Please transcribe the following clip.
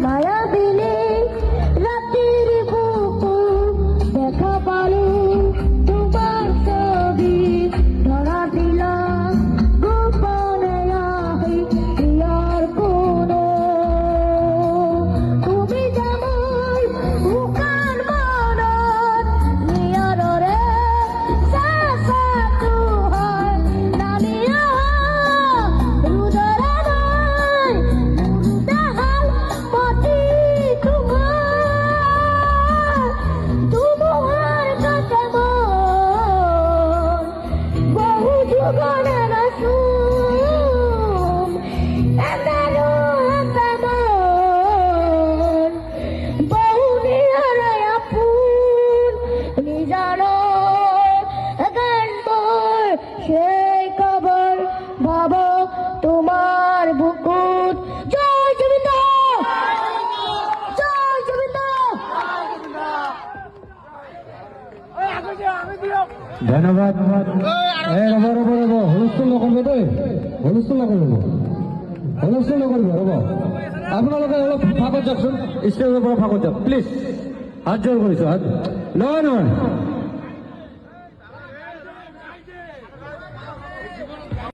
মায়া দিলে রাতের বুকুর দেখা পালো তোমার ছবি ধরা দিলাম গোপনে আহি প্রিয়ার কোন তুমি যেমন মুখার মনত নিয়রে সাসা তুহার নানিয়া রুদরা নাই মুরুদাহাল পতি তোমার কাছে বহু যুগনের সুম এমনো বহু নিহরে আপুন নিজার গানবর সেই খবর ভাব তোমার বুকুত জয় জমিন্দ জয় জমিন্দ ধন্যবাদ রব হুলস্থুল নকৰিব দেই হুলস্থুল নকৰিব হুলস্থুল নকৰিব ৰ'ব আপোনালোকে অলপ ফাকত যাওকচোন ষ্টেজৰ পৰা ফাকত যাওক প্লিজ হাত জোৰ কৰিছোঁ হাত নহয় নহয়